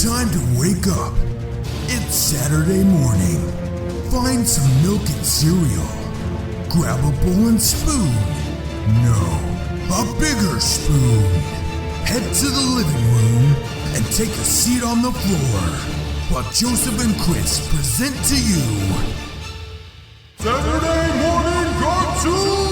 time to wake up. It's Saturday morning. Find some milk and cereal. Grab a bowl and spoon. No, a bigger spoon. Head to the living room and take a seat on the floor while Joseph and Chris present to you Saturday Morning Cartoon!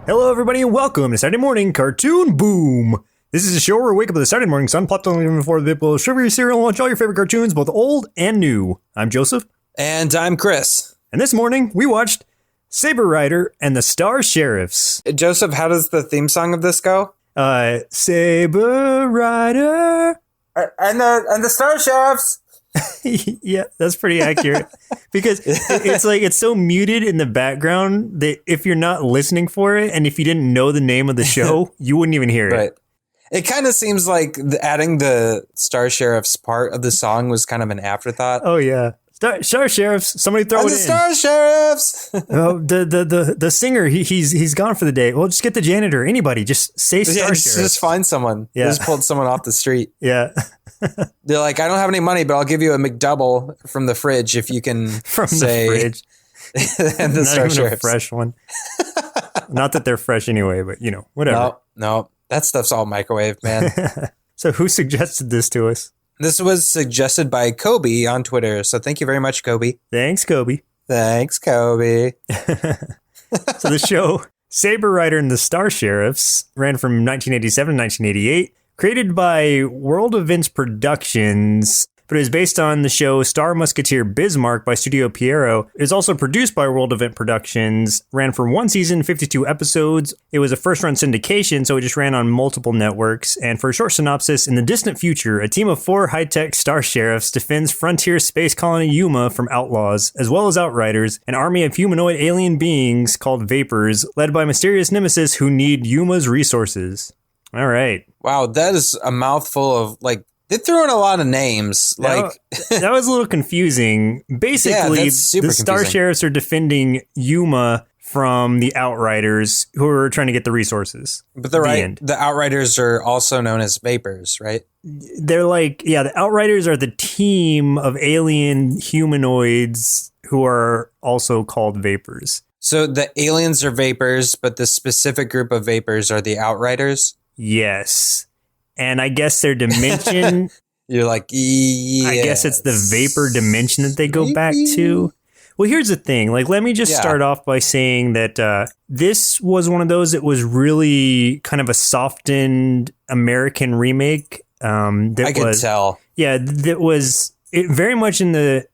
Hello everybody and welcome to Saturday Morning Cartoon Boom! This is a show where we wake up with the Saturday morning sun, pop down before the people, sugar your cereal, and watch all your favorite cartoons, both old and new. I'm Joseph. And I'm Chris. And this morning, we watched Saber Rider and the Star Sheriffs. Joseph, how does the theme song of this go? Saber Rider. And the Star Sheriffs. Yeah, that's pretty accurate. Because it's like, it's so muted in the background that if you're not listening for it, and if you didn't know the name of the show, you wouldn't even hear it. Right. It kind of seems like adding the Star Sheriffs part of the song was kind of an afterthought. Oh, yeah. Star Sheriffs, somebody throw it in. Star Sheriffs. Oh, the singer, he's gone for the day. Well, just get the janitor. Anybody, just say Star Sheriffs. Just find someone. Yeah. Just pulled someone off the street. Yeah. They're like, I don't have any money, but I'll give you a McDouble from the fridge if you can say the fridge. And the Not Star even Sheriffs. A fresh one. Not that they're fresh anyway, but whatever. No, that stuff's all microwave, man. So who suggested this to us? This was suggested by Colby on Twitter, so thank you very much, Colby. Thanks, Colby. Thanks, Colby. So the show, Saber Rider and the Star Sheriffs, ran from 1987 to 1988, created by World Events Productions, but it is based on the show Star Musketeer Bismarck by Studio Pierrot. It is also produced by World Event Productions, ran for one season, 52 episodes. It was a first-run syndication, so it just ran on multiple networks. And for a short synopsis, in the distant future, a team of 4 high-tech Star Sheriffs defends frontier space colony Yuma from outlaws, as well as Outriders, an army of humanoid alien beings called Vapors, led by mysterious Nemesis who need Yuma's resources. All right. Wow, that is a mouthful of, they threw in a lot of names. That was a little confusing. Basically, the Star Sheriffs are defending Yuma from the Outriders, who are trying to get the resources. But the Outriders are also known as Vapors, right? They're the Outriders are the team of alien humanoids who are also called Vapors. So the aliens are Vapors, but the specific group of Vapors are the Outriders? Yes. And I guess their dimension... You're like, yes. I guess it's the vapor dimension that they go back to. Well, here's the thing. Let me just start off by saying that this was one of those that was really kind of a softened American remake. I could tell. Yeah, that was very much in the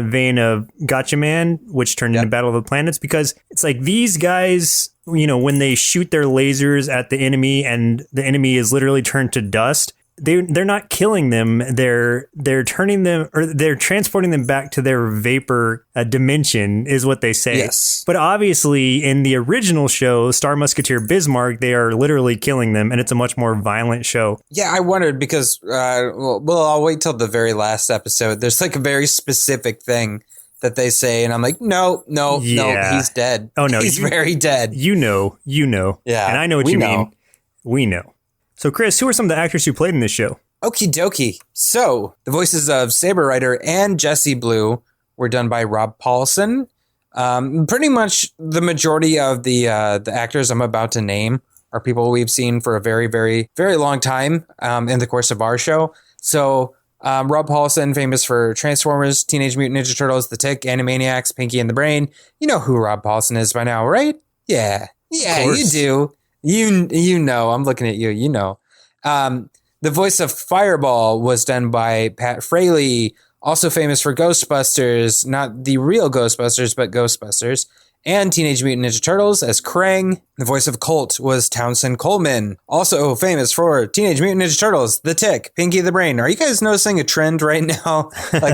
vein of Gotcha Man, which turned into Battle of the Planets, because it's like these guys, when they shoot their lasers at the enemy and the enemy is literally turned to dust, they're not killing them. They're turning them, or they're transporting them back to their vapor dimension, is what they say. Yes. But obviously, in the original show, Star Musketeer Bismarck, they are literally killing them, and it's a much more violent show. Yeah, I wondered because, I'll wait till the very last episode. There's a very specific thing that they say, and I'm like, no, he's dead. Oh, no. He's very dead. You know. Yeah. And I know what you mean. We know. So, Chris, who are some of the actors who played in this show? Okie dokie. So, the voices of Saber Rider and Jessie Blue were done by Rob Paulson. Pretty much the majority of the actors I'm about to name are people we've seen for a very, very, very long time in the course of our show. So, Rob Paulson, famous for Transformers, Teenage Mutant Ninja Turtles, The Tick, Animaniacs, Pinky and the Brain. You know who Rob Paulson is by now, right? Yeah, you do. You know, I'm looking at you, you know. The voice of Fireball was done by Pat Fraley, also famous for Ghostbusters, not the real Ghostbusters, but Ghostbusters, and Teenage Mutant Ninja Turtles as Krang. The voice of Colt was Townsend Coleman, also famous for Teenage Mutant Ninja Turtles, The Tick, Pinky the Brain. Are you guys noticing a trend right now?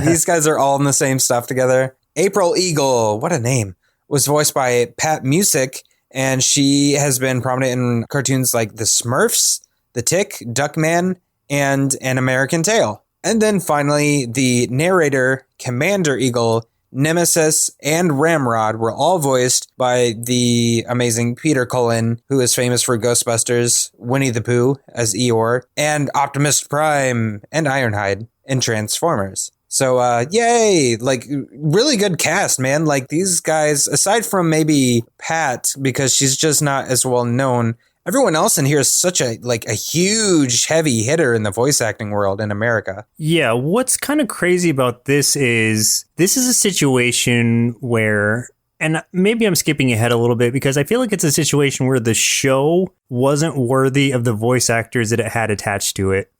These guys are all in the same stuff together. April Eagle, what a name, was voiced by Pat Musick, and she has been prominent in cartoons like The Smurfs, The Tick, Duckman, and An American Tail. And then finally, the narrator, Commander Eagle, Nemesis, and Ramrod were all voiced by the amazing Peter Cullen, who is famous for Ghostbusters, Winnie the Pooh as Eeyore, and Optimus Prime and Ironhide in Transformers. So, yay! Like, really good cast, man. Like, these guys, aside from maybe Pat, because she's just not as well known, everyone else in here is such a huge heavy hitter in the voice acting world in America. Yeah, what's kind of crazy about this is a situation where, and maybe I'm skipping ahead a little bit because I feel like it's a situation where the show wasn't worthy of the voice actors that it had attached to it.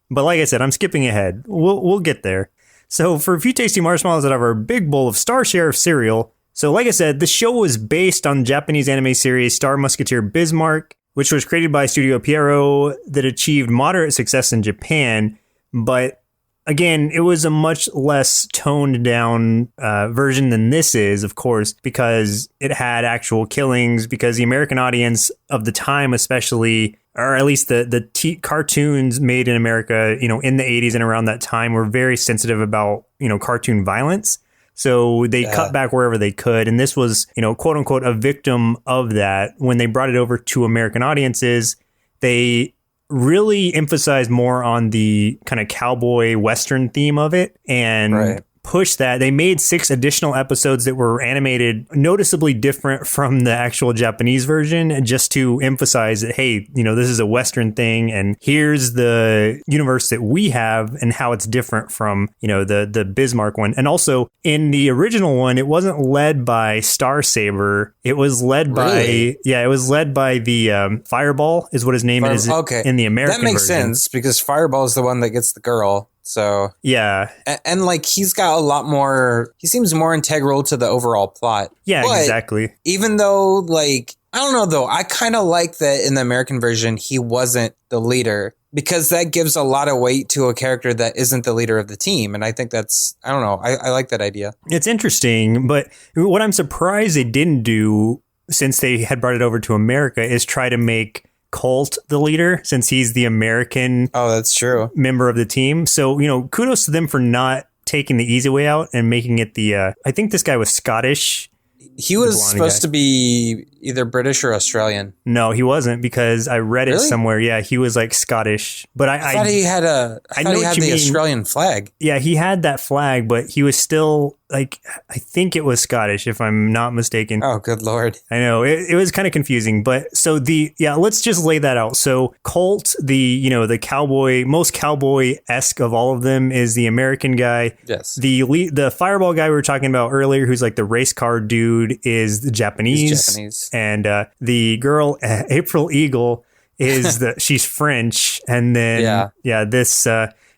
But like I said, I'm skipping ahead. We'll get there. So for a few tasty marshmallows out of our big bowl of Star Sheriff cereal. So like I said, the show was based on the Japanese anime series Star Musketeer Bismarck, which was created by Studio Pierrot that achieved moderate success in Japan. But again, it was a much less toned down version than this is, of course, because it had actual killings, because the American audience of the time especially, or at least the cartoons made in America, in the 80s and around that time were very sensitive about, cartoon violence. So they cut back wherever they could. And this was, quote unquote, a victim of that. When they brought it over to American audiences, they really emphasized more on the kind of cowboy Western theme of it and pushed that. They made 6 additional episodes that were animated noticeably different from the actual Japanese version, just to emphasize that, hey, this is a Western thing, and here's the universe that we have and how it's different from, the Bismarck one. And also in the original one, it wasn't led by Star Saber. It was led by, it was led by the Fireball is what his name is in the American version. That makes sense because Fireball is the one that gets the girl. So yeah, and like he's got a lot more. He seems more integral to the overall plot. Yeah, but exactly. Even though, like, I don't know though, I kind of like that in the American version he wasn't the leader, because that gives a lot of weight to a character that isn't the leader of the team, and I think that's, I don't know, I like that idea. It's interesting, but what I'm surprised they didn't do, since they had brought it over to America, is try to make Colt the leader, since he's the American that's true member of the team. So, kudos to them for not taking the easy way out and making it the I think this guy was Scottish. He was supposed to be either British or Australian. No, he wasn't, because I read it somewhere. Yeah, he was like Scottish. But I thought he had the Australian flag. Yeah, he had that flag, but he was still like, I think it was Scottish, if I'm not mistaken. Oh, good Lord. I know. It was kind of confusing. But so let's just lay that out. So Colt, the cowboy, most cowboy-esque of all of them, is the American guy. Yes. The Fireball guy we were talking about earlier, who's like the race car dude, is the Japanese. He's Japanese. And the girl, April Eagle, is she's French. And then,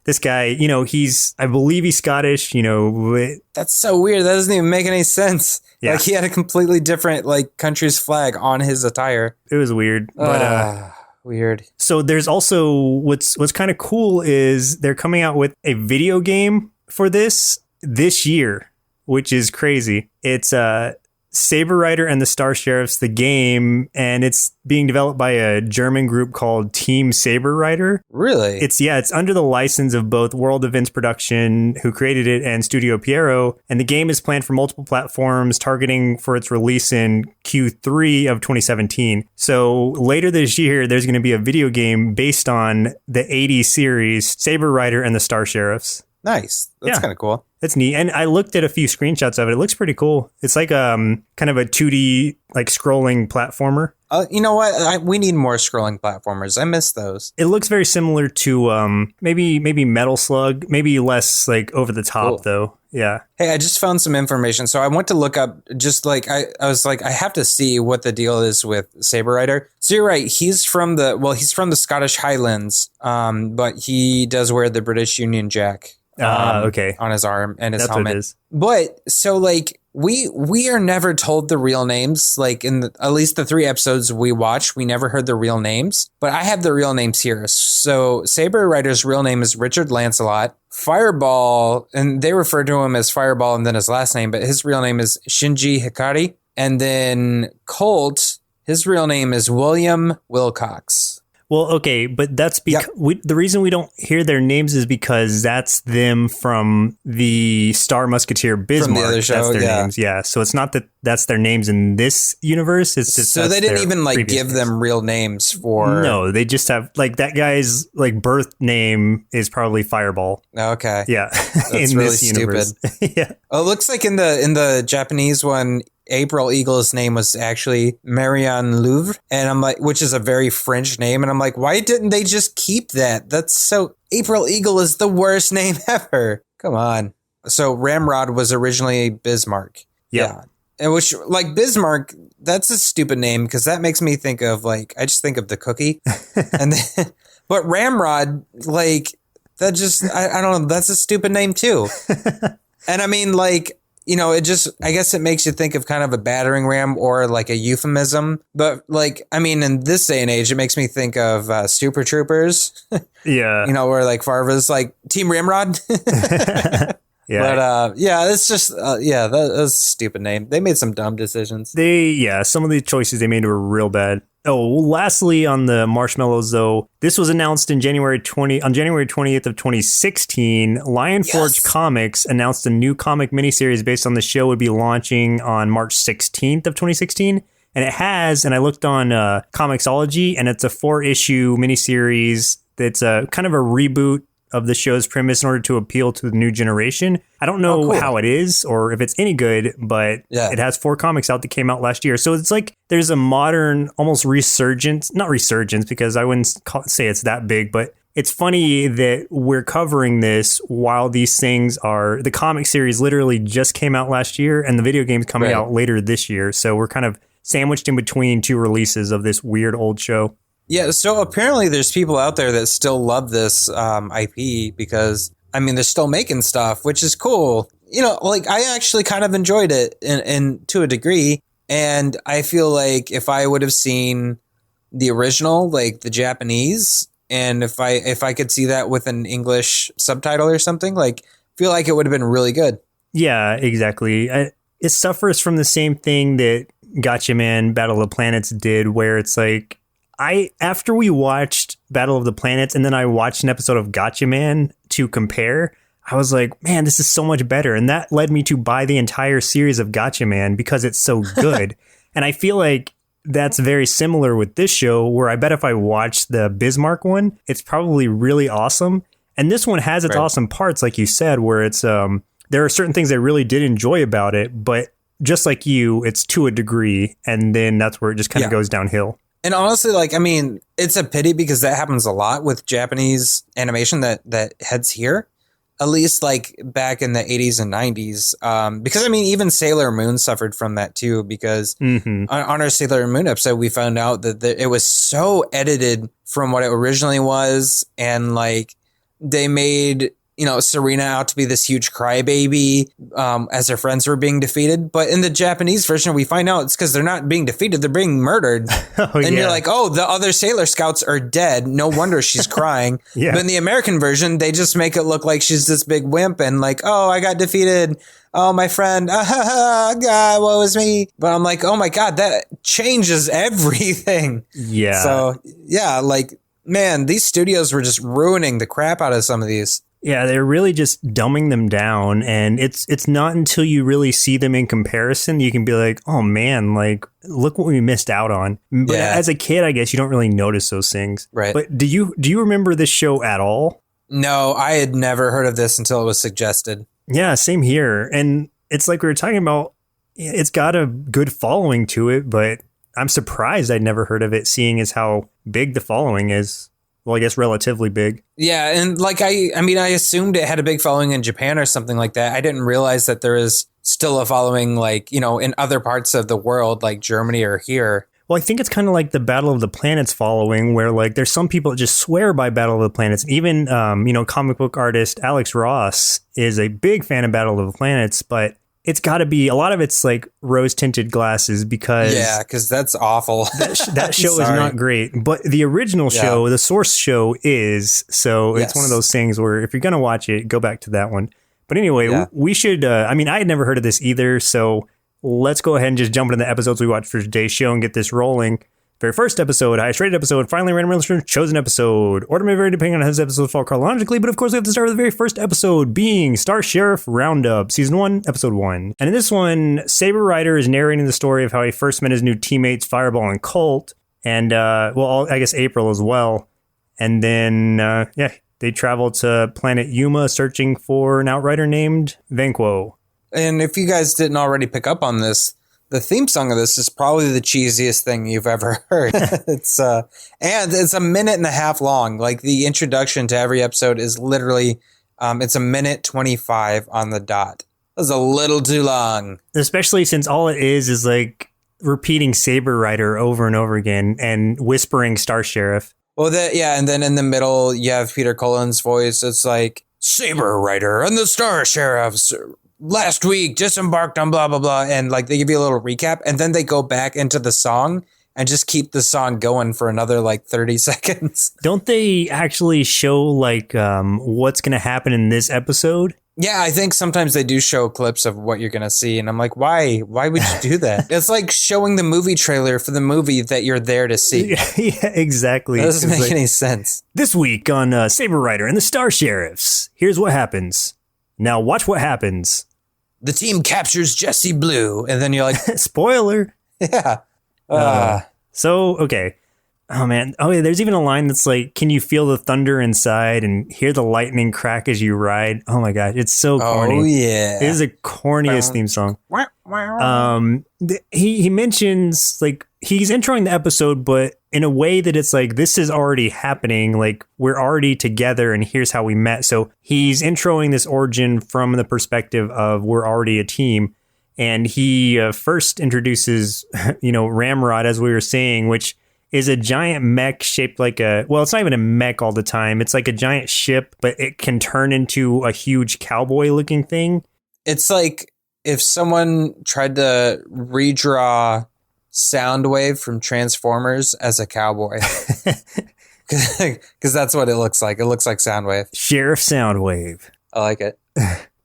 this guy, I believe he's Scottish, That's so weird. That doesn't even make any sense. Yeah. Like, he had a completely different, country's flag on his attire. It was weird. But weird. So there's also, what's kind of cool is they're coming out with a video game for this year, which is crazy. It's Saber Rider and the Star Sheriffs, the game, and it's being developed by a German group called Team Saber Rider. Really? It's under the license of both World Events Production, who created it, and Studio Pierrot, and the game is planned for multiple platforms, targeting for its release in Q3 of 2017. So later this year, there's going to be a video game based on the 80s series Saber Rider and the Star Sheriffs. Nice. That's kind of cool. That's neat. And I looked at a few screenshots of it. It looks pretty cool. It's like kind of a 2D scrolling platformer. You know what? We need more scrolling platformers. I miss those. It looks very similar to maybe Metal Slug, maybe less over the top though. Yeah. Hey, I just found some information. So I went to look up, just I was like, I have to see what the deal is with Saber Rider. So you're right. He's from the Scottish Highlands, but he does wear the British Union Jack. Okay. On his arm and his helmet. What it is. But so we are never told the real names. At least the 3 episodes we watched, we never heard the real names. But I have the real names here. So Saber Rider's real name is Richard Lancelot. Fireball, and they refer to him as Fireball and then his last name, but his real name is Shinji Hikari. And then Colt, his real name is William Wilcox. Well, okay, but that's because the reason we don't hear their names is because that's them from the Star Musketeer Bismarck. From the other show, that's their names, yeah. So it's not that that's their names in this universe. It's just so they didn't even like give them real names for. No, they just have like that guy's like birth name is probably Fireball. Okay, yeah, that's in really this universe. stupid. Yeah, it looks like in the Japanese one, April Eagle's name was actually Marianne Louvre, and I'm like, which is a very French name, and I'm like, why didn't they just keep that? That's so. April Eagle is the worst name ever. Come on. So Ramrod was originally Bismarck. Yep. Yeah. And which, like, Bismarck, that's a stupid name because that makes me think of, like, I just think of the cookie. And then, but Ramrod, like, that just, I don't know, that's a stupid name too. And I mean, like, you know, it just, I guess it makes you think of kind of a battering ram or like a euphemism. But, like, I mean, in this day and age, it makes me think of Super Troopers. yeah. You know, where, like, Farva's like, Team Ramrod. Yeah. But yeah, it's just that was a stupid name. They made some dumb decisions. Some of the choices they made were real bad. Oh, lastly on the marshmallows though, this was announced in January 20th of 2016. Lionforge Comics announced a new comic miniseries based on the show would be launching on March 16th of 2016. And it has, and I looked on Comixology, and it's a 4-issue miniseries that's a kind of a reboot of the show's premise in order to appeal to the new generation. I don't know how it is or if it's any good, but it has 4 comics out that came out last year. So it's like there's a modern, almost resurgence, not resurgence because I wouldn't say it's that big, but it's funny that we're covering this while these things are, the comic series literally just came out last year and the video game's coming out later this year. So we're kind of sandwiched in between 2 releases of this weird old show. Yeah, so apparently there's people out there that still love this IP because, I mean, they're still making stuff, which is cool. You know, like, I actually kind of enjoyed it in to a degree, and I feel like if I would have seen the original, like the Japanese, and if I could see that with an English subtitle or something, like, I feel like it would have been really good. Yeah, exactly. It suffers from the same thing that Gatchaman Battle of the Planets did, where it's like, after we watched Battle of the Planets and then I watched an episode of Gatchaman to compare, I was like, man, this is so much better. And that led me to buy the entire series of Gatchaman because it's so good. And I feel like that's very similar with this show, where I bet if I watch the Bismarck one, it's probably really awesome. And this one has its awesome parts, like you said, where it's there are certain things I really did enjoy about it, but just like you, it's to a degree. And then that's where it just kind of goes downhill. And honestly, like, I mean, it's a pity because that happens a lot with Japanese animation that heads here, at least like back in the 80s and 90s. Because, I mean, even Sailor Moon suffered from that, too, because on our Sailor Moon episode, we found out that it was so edited from what it originally was. And like they made, you know, Serena out to be this huge crybaby as her friends were being defeated. But in the Japanese version, we find out it's because they're not being defeated. They're being murdered. You're like, oh, the other Sailor Scouts are dead. No wonder she's crying. But in the American version, they just make it look like she's this big wimp and like, oh, I got defeated. Oh, my friend. God, what was me? But I'm like, oh, my God, that changes everything. Yeah. So, yeah, like, man, these studios were just ruining the crap out of some of these. Yeah, they're really just dumbing them down, and it's not until you really see them in comparison you can be like, oh man, like look what we missed out on. But as a kid, I guess you don't really notice those things. Right. But do you remember this show at all? No, I had never heard of this until it was suggested. Yeah, same here. And it's like we were talking about, it's got a good following to it, but I'm surprised I'd never heard of it, seeing as how big the following is. Well, I guess relatively big. Yeah, and like I mean, I assumed it had a big following in Japan or something like that. I didn't realize that there is still a following, like, you know, in other parts of the world, like Germany or here. Well, I think it's kind of like the Battle of the Planets following, where like there's some people that just swear by Battle of the Planets. Even, you know, comic book artist Alex Ross is a big fan of Battle of the Planets, but it's got to be, a lot of it's like rose tinted glasses because that's awful. that show is not great, but the original show, the source show is, so it's one of those things where if you're going to watch it, go back to that one. But anyway, we should, I mean, I had never heard of this either. So let's go ahead and just jump into the episodes we watched for today's show and get this rolling. Very first episode, highest rated episode, finally random listener chosen episode. Order may vary depending on how this episode fall chronologically, but of course we have to start with the very first episode being Star Sheriff Roundup, Season 1, Episode 1. And in this one, Saber Rider is narrating the story of how he first met his new teammates, Fireball and Colt, and, I guess April as well. And then, they travel to planet Yuma searching for an outrider named Vanquo. And if you guys didn't already pick up on this, the theme song of this is probably the cheesiest thing you've ever heard. It's a minute and a half long. Like the introduction to every episode is literally, it's a minute 25 on the dot. That's a little too long. Especially since all it is like repeating Saber Rider over and over again and whispering Star Sheriff. Well, and then in the middle you have Peter Cullen's voice. It's like Saber Rider and the Star Sheriffs last week disembarked on blah, blah, blah. And like they give you a little recap and then they go back into the song and just keep the song going for another like 30 seconds. Don't they actually show like what's going to happen in this episode? Yeah, I think sometimes they do show clips of what you're going to see. And I'm like, why? Why would you do that? It's like showing the movie trailer for the movie that you're there to see. Yeah, exactly. That doesn't make any sense. This week on Saber Rider and the Star Sheriffs, here's what happens. Now watch what happens. The team captures Jessie Blue, and then you're like, spoiler. Yeah. Okay. Oh, man. Oh, yeah. There's even a line that's like, can you feel the thunder inside and hear the lightning crack as you ride? Oh, my God. It's so corny. Oh, yeah. It is the corniest theme song. He mentions, like, he's introing the episode, but in a way that it's like, this is already happening. Like, we're already together, and here's how we met. So he's introing this origin from the perspective of we're already a team. And he first introduces, Ramrod, as we were saying, which is a giant mech shaped like it's not even a mech all the time. It's like a giant ship, but it can turn into a huge cowboy looking thing. It's like if someone tried to redraw Soundwave from Transformers as a cowboy. Because that's what it looks like. It looks like Soundwave. Sheriff Soundwave. I like it.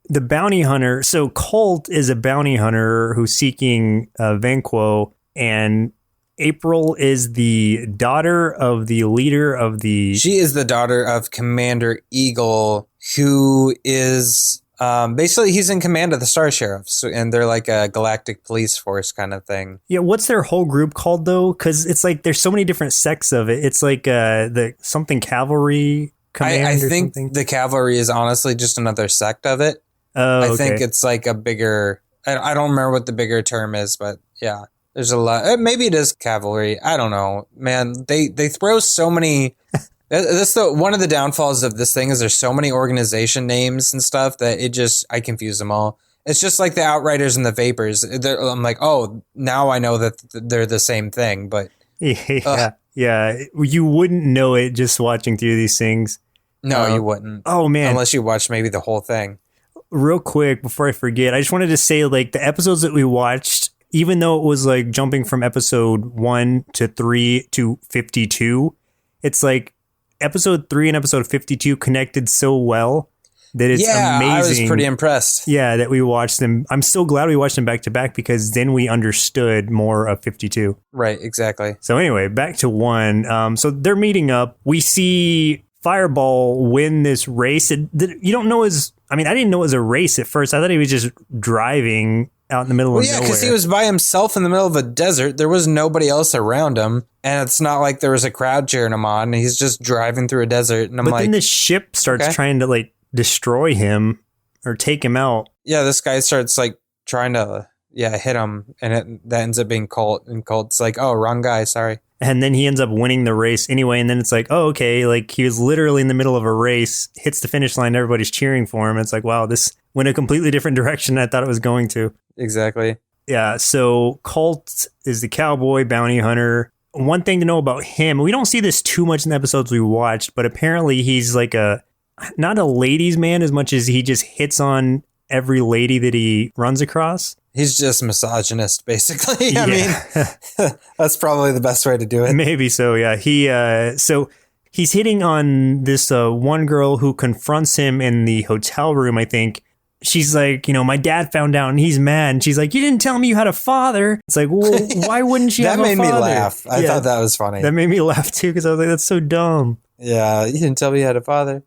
The bounty hunter. So Colt is a bounty hunter who's seeking Vanquo, and April is the daughter of the leader of the... She is the daughter of Commander Eagle, who is... basically, he's in command of the Star Sheriffs, and they're like a galactic police force kind of thing. Yeah, what's their whole group called, though? Because it's like there's so many different sects of it. It's like the something cavalry command I think something. The cavalry is honestly just another sect of it. Oh, okay. I think it's like a bigger... I don't remember what the bigger term is, but yeah. There's a lot. Maybe it is cavalry. I don't know, man. They throw so many. That's one of the downfalls of this thing is there's so many organization names and stuff that I confuse them all. It's just like the Outriders and the Vapors. I'm like, oh, now I know that they're the same thing. But yeah, you wouldn't know it just watching through these things. No, you wouldn't. Oh man, unless you watched maybe the whole thing. Real quick before I forget, I just wanted to say like the episodes that we watched. Even though it was like jumping from episode 1 to 3 to 52, it's like episode 3 and episode 52 connected so well that it's amazing. I was pretty impressed. Yeah, that we watched them. I'm so glad we watched them back to back because then we understood more of 52. Right, exactly. So anyway, back to 1. So they're meeting up. We see Fireball win this race. You don't know I didn't know it was a race at first. I thought he was just driving out in the middle of nowhere. Because he was by himself in the middle of a desert. There was nobody else around him. And it's not like there was a crowd cheering him on. He's just driving through a desert. And then the ship starts trying to like destroy him or take him out. Yeah, this guy starts like trying to hit him. And that ends up being Colt. And Colt's like, oh, wrong guy. Sorry. And then he ends up winning the race anyway. And then it's like, oh, okay. Like he was literally in the middle of a race, hits the finish line. Everybody's cheering for him. It's like, wow, this went a completely different direction than I thought it was going to. Exactly. Yeah. So Colt is the cowboy bounty hunter. One thing to know about him, we don't see this too much in the episodes we watched, but apparently he's like not a ladies' man as much as he just hits on every lady that he runs across. He's just misogynist, basically. I mean, that's probably the best way to do it. Maybe so, yeah. He's hitting on this one girl who confronts him in the hotel room, I think. she's like, my dad found out and he's mad. And she's like, you didn't tell me you had a father. It's like, well, why wouldn't she have a father? That made me laugh. I thought that was funny. That made me laugh too, because I was like, that's so dumb. Yeah, you didn't tell me you had a father.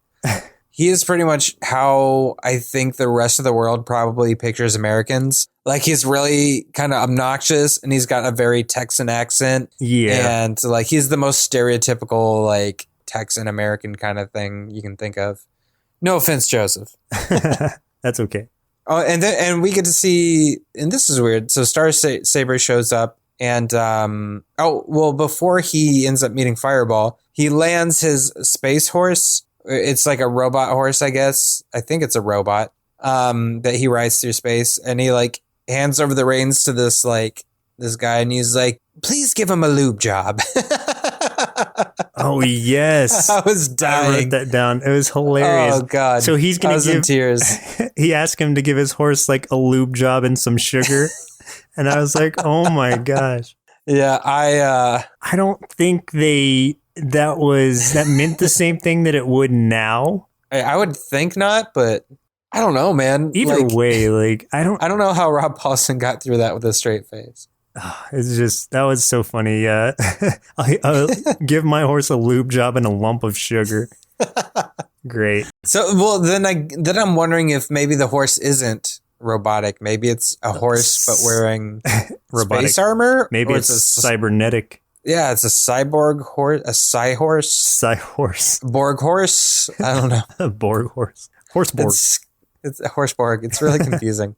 He is pretty much how I think the rest of the world probably pictures Americans. Like, he's really kind of obnoxious and he's got a very Texan accent. Yeah. And like, he's the most stereotypical, like, Texan American kind of thing you can think of. No offense, Joseph. That's okay. Oh, and we get to see, and this is weird. So Saber shows up and, before he ends up meeting Fireball, he lands his space horse. It's like a robot horse, I guess. I think it's a robot that he rides through space. And he like hands over the reins to this guy. And he's like, please give him a lube job. Oh, yes. I was dying. I wrote that down. It was hilarious. Oh, God. So he's going to give... in tears. He asked him to give his horse like a lube job and some sugar. And I was like, oh, my gosh. Yeah, I don't think that meant the same thing that it would now. I would think not, but I don't know, man. Either way, like I don't know how Rob Paulsen got through that with a straight face. It's just, that was so funny. I'll give my horse a lube job and a lump of sugar. Great. So, well, then I'm wondering if maybe the horse isn't robotic. Maybe it's a horse but wearing robotic space armor. Maybe it's cybernetic. Yeah, it's a cyborg horse, a horse, Borg horse. I don't know. A Borg horse, horse Borg. It's a horse Borg. It's really confusing.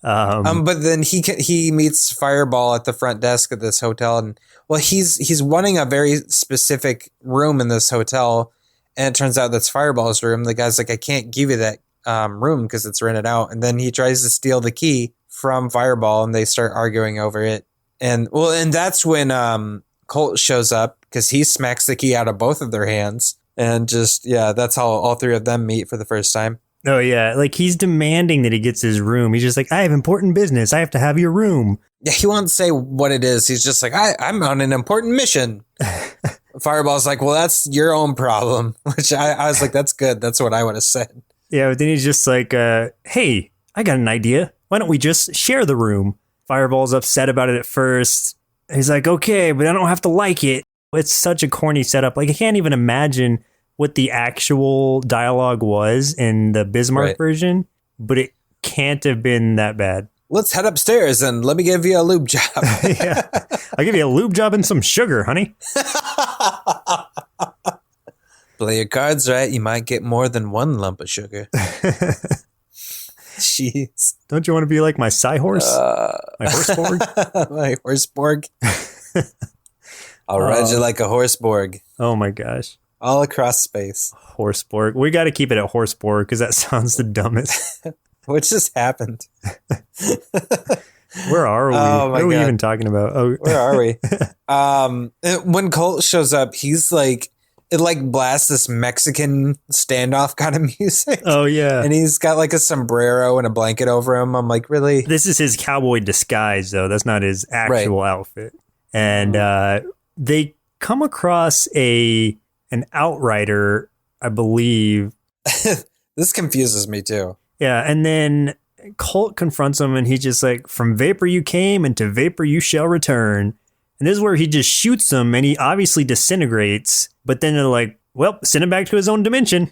But then he meets Fireball at the front desk at this hotel, and well, he's wanting a very specific room in this hotel, and it turns out that's Fireball's room. The guy's like, I can't give you that room because it's rented out, and then he tries to steal the key from Fireball, and they start arguing over it, and that's when Colt shows up because he smacks the key out of both of their hands, and that's how all three of them meet for the first time. Oh, yeah. Like, he's demanding that he gets his room. He's just like, I have important business. I have to have your room. Yeah, he won't say what it is. He's just like, I'm on an important mission. Fireball's like, well, that's your own problem. Which I was like, that's good. That's what I would have said. Yeah, but then he's just like, hey, I got an idea. Why don't we just share the room? Fireball's upset about it at first. He's like, okay, but I don't have to like it. It's such a corny setup. Like, I can't even imagine what the actual dialogue was in the Bismarck version, but it can't have been that bad. Let's head upstairs and let me give you a lube job. Yeah, I'll give you a lube job and some sugar, honey. Play your cards right. You might get more than one lump of sugar. Jeez. Don't you want to be like my horse? My horse Borg? My horse Borg? I'll ride you like a horse Borg. Oh my gosh. All across space. Horse Borg. We got to keep it at horse Borg because that sounds the dumbest. What just happened? Where are we? What are we even talking about? Oh, where are we? When Colt shows up, he's like, it like blasts this Mexican standoff kind of music. Oh, yeah. And he's got like a sombrero and a blanket over him. I'm like, really? This is his cowboy disguise, though. That's not his actual outfit. And they come across an outrider, I believe. This confuses me too. Yeah, and then Colt confronts him, and he's just like, from vapor you came, and to vapor you shall return. And this is where he just shoots him, and he obviously disintegrates, but then they're like, well, send him back to his own dimension.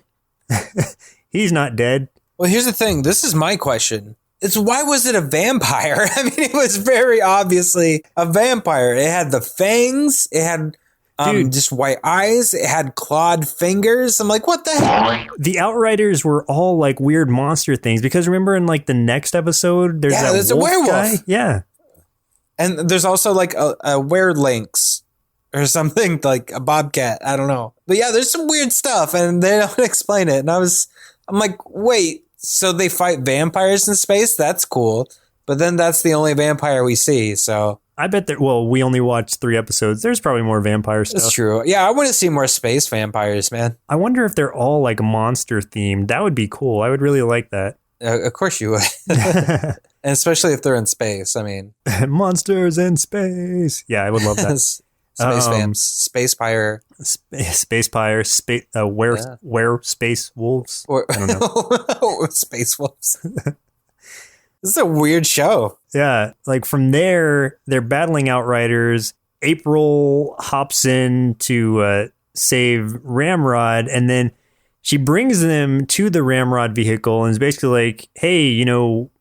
He's not dead. Well, here's the thing. This is my question. It's why was it a vampire? I mean, it was very obviously a vampire. It had the fangs. It had... just white eyes. It had clawed fingers. I'm like, what the heck? The Outriders were all like weird monster things because remember in like the next episode, there's a werewolf guy? Yeah. And there's also like a werelynx or something, like a bobcat. I don't know. But yeah, there's some weird stuff and they don't explain it. And I'm like, wait, so they fight vampires in space? That's cool. But then that's the only vampire we see. So I bet that, we only watched 3 episodes. There's probably more vampire stuff. That's true. Yeah, I want to see more space vampires, man. I wonder if they're all like monster themed. That would be cool. I would really like that. Of course you would. And especially if they're in space. I mean, monsters in space. Yeah, I would love that. Space Vamps. Space Pyre. Space Pyre. Where Space Wolves? Or, I don't know. Space Wolves. This is a weird show. Yeah. Like from there, they're battling Outriders. April hops in to save Ramrod, and then she brings them to the Ramrod vehicle and is basically like, hey, you know,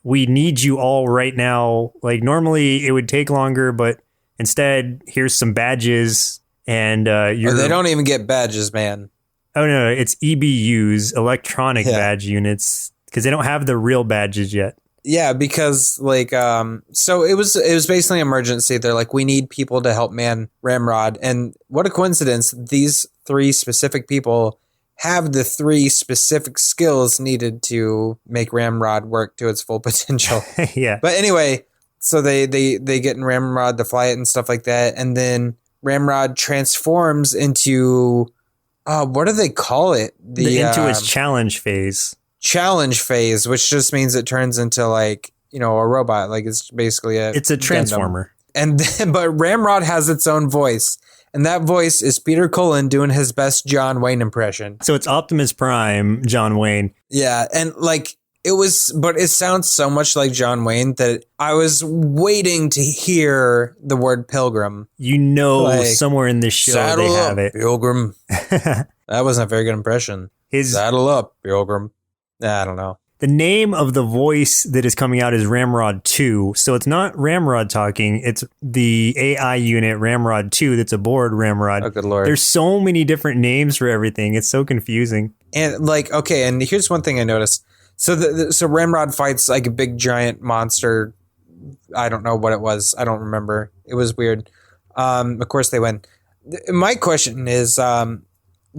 we need you all right now. Like normally it would take longer, but instead here's some badges and they don't even get badges, man. Oh no, it's EBUs, electronic badge units, because they don't have the real badges yet. Yeah, because like so it was basically an emergency. They're like, we need people to help man Ramrod, and what a coincidence, these 3 specific people have the 3 specific skills needed to make Ramrod work to its full potential. Yeah. But anyway, so they get in Ramrod to fly it and stuff like that, and then Ramrod transforms into what do they call it? Into its challenge phase. Challenge phase, which just means it turns into like, you know, a robot. Like it's basically it's a transformer. And then, but Ramrod has its own voice, and that voice is Peter Cullen doing his best John Wayne impression. So it's Optimus Prime, John Wayne. Yeah, and like but it sounds so much like John Wayne that I was waiting to hear the word pilgrim. You know, like, somewhere in this show they have it. Pilgrim. That wasn't a very good impression. Saddle up, Pilgrim. I don't know. The name of the voice that is coming out is Ramrod 2. So it's not Ramrod talking. It's the AI unit Ramrod 2 that's aboard Ramrod. Oh, good Lord. There's so many different names for everything. It's so confusing. And like, okay, and here's one thing I noticed. So so Ramrod fights like a big giant monster. I don't know what it was. I don't remember. It was weird. Of course they win. My question is,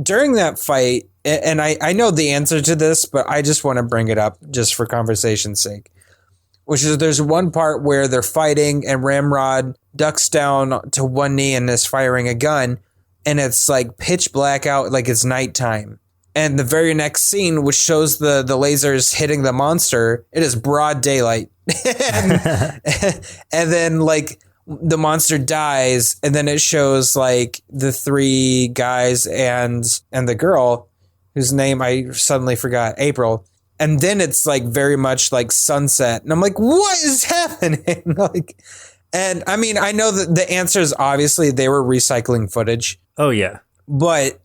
during that fight, and I know the answer to this, but I just want to bring it up just for conversation's sake, which is there's one part where they're fighting and Ramrod ducks down to one knee and is firing a gun, and it's like pitch black out, like it's nighttime. And the very next scene, which shows the lasers hitting the monster, it is broad daylight. and then like the monster dies, and then it shows like the 3 guys and the girl whose name I suddenly forgot, April. And then it's like very much like sunset. And I'm like, what is happening? Like, and I mean, I know that the answer is obviously they were recycling footage. Oh yeah. But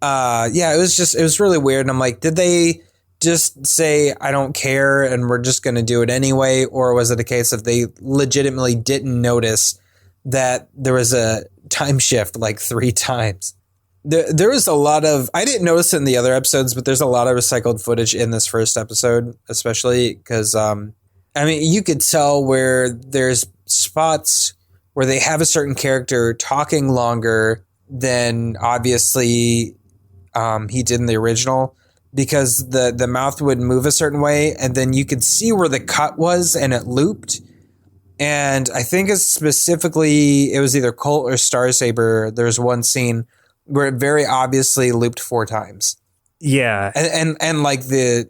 yeah, it was really weird. And I'm like, did they just say, I don't care, and we're just going to do it anyway? Or was it a case of they legitimately didn't notice that there was a time shift like 3 times? There was a lot of, I didn't notice it in the other episodes, but there's a lot of recycled footage in this first episode, especially because, I mean, you could tell where there's spots where they have a certain character talking longer than obviously he did in the original, because the mouth would move a certain way, and then you could see where the cut was and it looped. And I think it's specifically, it was either Colt or Star Saber. There's one scene where it very obviously looped 4 times. Yeah. And like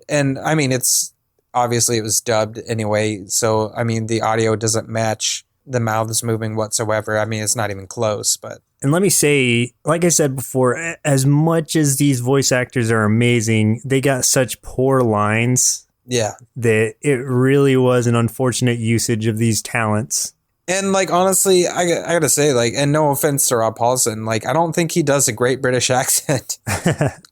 and I mean, it's obviously it was dubbed anyway. So, I mean, the audio doesn't match the mouths moving whatsoever. I mean, it's not even close, but. And let me say, like I said before, as much as these voice actors are amazing, they got such poor lines. Yeah. That it really was an unfortunate usage of these talents. And like, honestly, I gotta say, like, and no offense to Rob Paulsen, like, I don't think he does a great British accent.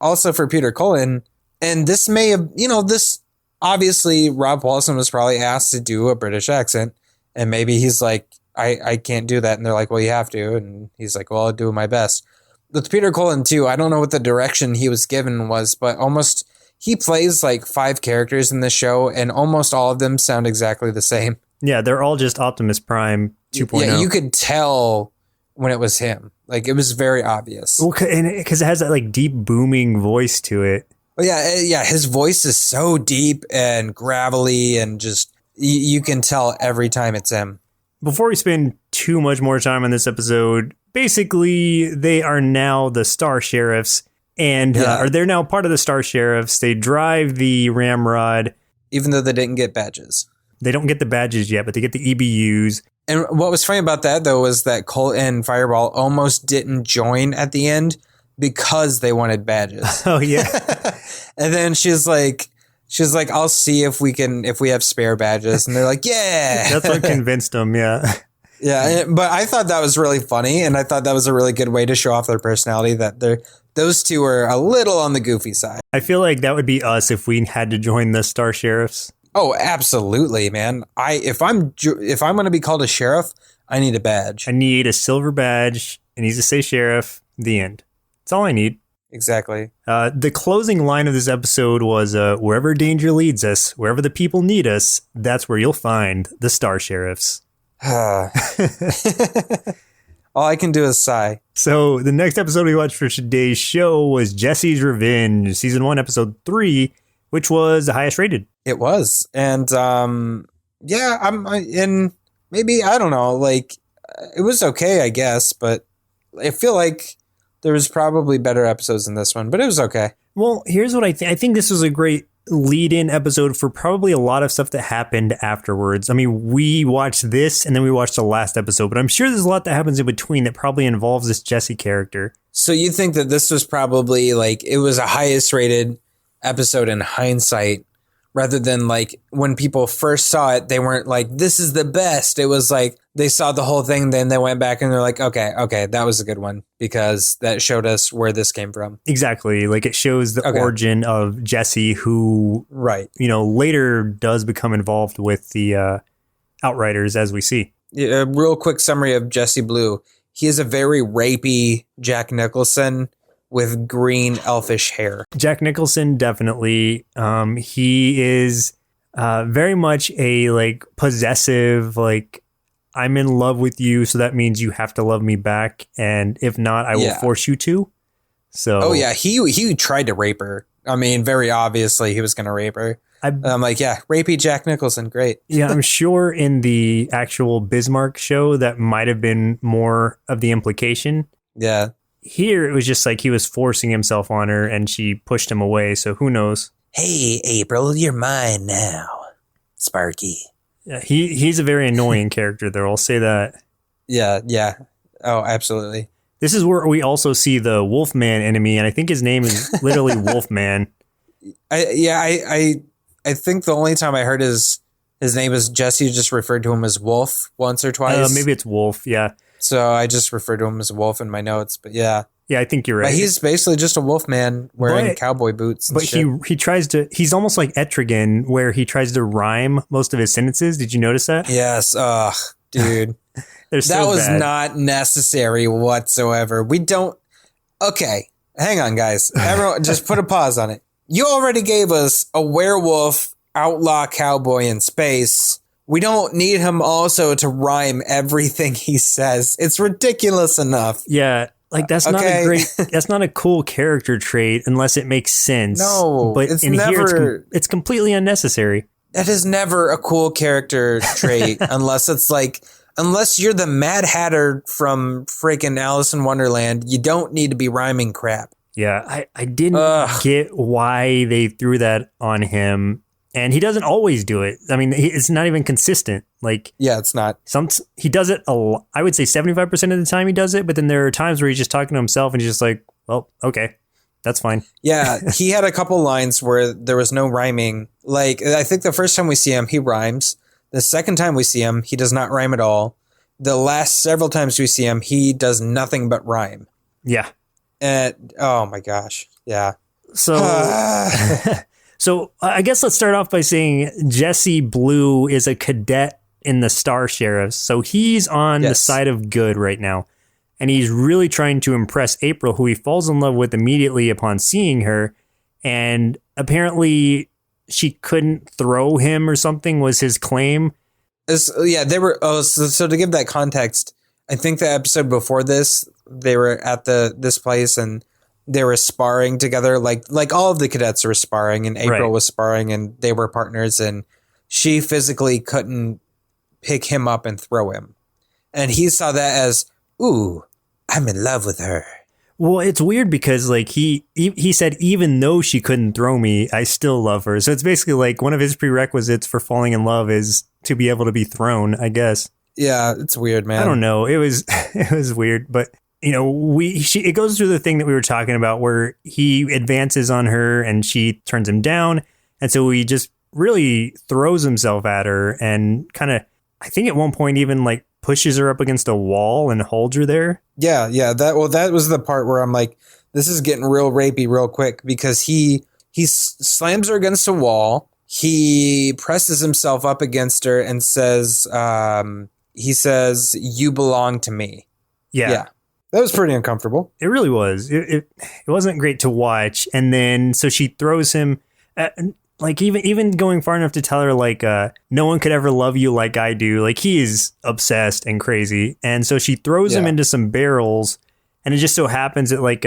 Also for Peter Cullen. And this may have, you know, this obviously Rob Paulsen was probably asked to do a British accent, and maybe he's like, I can't do that. And they're like, well, you have to. And he's like, well, I'll do my best. With Peter Cullen too, I don't know what the direction he was given was, but almost he plays like 5 characters in this show, and almost all of them sound exactly the same. Yeah, they're all just Optimus Prime 2.0. Yeah, you could tell when it was him. Like, it was very obvious. Well, because it has that like deep booming voice to it. Oh, yeah, his voice is so deep and gravelly, and just you can tell every time it's him. Before we spend too much more time on this episode, basically they are now the Star Sheriffs, and or they're now part of the Star Sheriffs. They drive the Ramrod, even though they didn't get badges. They don't get the badges yet, but they get the EBUs. And what was funny about that, though, was that Colt and Fireball almost didn't join at the end because they wanted badges. Oh, yeah. And then she's like, I'll see if we have spare badges. And they're like, yeah. That's what convinced them, yeah. Yeah, but I thought that was really funny, and I thought that was a really good way to show off their personality, that those two are a little on the goofy side. I feel like that would be us if we had to join the Star Sheriffs. Oh, absolutely, man. If I'm going to be called a sheriff, I need a badge. I need a silver badge. It needs to say sheriff. The end. That's all I need. Exactly. The closing line of this episode was, wherever danger leads us, wherever the people need us, that's where you'll find the Star Sheriffs. All I can do is sigh. So the next episode we watched for today's show was Jesse's Revenge, season 1, episode 3, which was the highest rated. It was. And yeah, I'm in, maybe, I don't know, like, it was okay, I guess, but I feel like there was probably better episodes than this one, but it was okay. Well, here's what I think. I think this was a great lead-in episode for probably a lot of stuff that happened afterwards. I mean, we watched this and then we watched the last episode, but I'm sure there's a lot that happens in between that probably involves this Jessie character. So you think that this was probably like, it was a highest rated episode in hindsight, rather than like when people first saw it, they weren't like, this is the best. It was like they saw the whole thing, then they went back and they're like, okay, that was a good one because that showed us where this came from. Exactly. Like it shows the origin of Jessie, who, right, later does become involved with the Outriders, as we see. A real quick summary of Jessie Blue. He is a very rapey Jack Nicholson with green elfish hair. Jack Nicholson, definitely. He is very much a like possessive, like, I'm in love with you, so that means you have to love me back, and if not, I will force you to. So, oh yeah, he tried to rape her. I mean, very obviously he was going to rape her. I'm like, yeah, rapey Jack Nicholson, great. Yeah, I'm sure in the actual Bismarck show that might have been more of the implication. Yeah. Here, it was just like he was forcing himself on her and she pushed him away. So who knows? Hey, April, you're mine now. Sparky. Yeah, he's a very annoying character, though. I'll say that. Yeah. Oh, absolutely. This is where we also see the Wolfman enemy, and I think his name is literally Wolfman. I think the only time I heard his name is Jessie just referred to him as Wolf once or twice. Maybe it's Wolf, yeah. So I just refer to him as Wolf in my notes, but yeah. Yeah, I think you're right. But he's basically just a wolf man wearing cowboy boots and shit. But he tries to, he's almost like Etrigan, where he tries to rhyme most of his sentences. Did you notice that? Yes. Ugh, dude. That was not necessary whatsoever. We don't. Okay, hang on, guys. Everyone, just put a pause on it. You already gave us a werewolf outlaw cowboy in space. We don't need him also to rhyme everything he says. It's ridiculous enough. Yeah, like that's not a great. That's not a cool character trait unless it makes sense. No, but it's in never. Here, it's completely unnecessary. That is never a cool character trait unless it's like. Unless you're the Mad Hatter from freaking Alice in Wonderland, you don't need to be rhyming crap. Yeah, I didn't get why they threw that on him. And he doesn't always do it. I mean, it's not even consistent. Like, yeah, it's not. He does it I would say 75% of the time he does it, but then there are times where he's just talking to himself and he's just like, well, okay, that's fine. Yeah, he had a couple lines where there was no rhyming. Like, I think the first time we see him, he rhymes. The second time we see him, he does not rhyme at all. The last several times we see him, he does nothing but rhyme. Yeah. And oh my gosh. Yeah. So, so I guess let's start off by saying Jessie Blue is a cadet in the Star Sheriffs. So he's on the side of good right now. And he's really trying to impress April, who he falls in love with immediately upon seeing her. And apparently she couldn't throw him or something was his claim. They were. Oh, so to give that context, I think the episode before this, they were at this place and they were sparring together. Like all of the cadets were sparring, and April was sparring, and they were partners. And she physically couldn't pick him up and throw him, and he saw that as, "Ooh, I'm in love with her." Well, it's weird because like he said, even though she couldn't throw me, I still love her. So it's basically like one of his prerequisites for falling in love is to be able to be thrown, I guess. Yeah, it's weird, man. I don't know. It was weird, but it goes through the thing that we were talking about where he advances on her and she turns him down. And so he just really throws himself at her and kind of, I think at one point even like pushes her up against a wall and holds her there. Yeah. That was the part where I'm like, this is getting real rapey real quick because he slams her against a wall. He presses himself up against her and says, you belong to me. Yeah. That was pretty uncomfortable. It really was. It wasn't great to watch. And then so she throws him like even going far enough to tell her like no one could ever love you like I do. Like he is obsessed and crazy. And so she throws him into some barrels, and it just so happens that like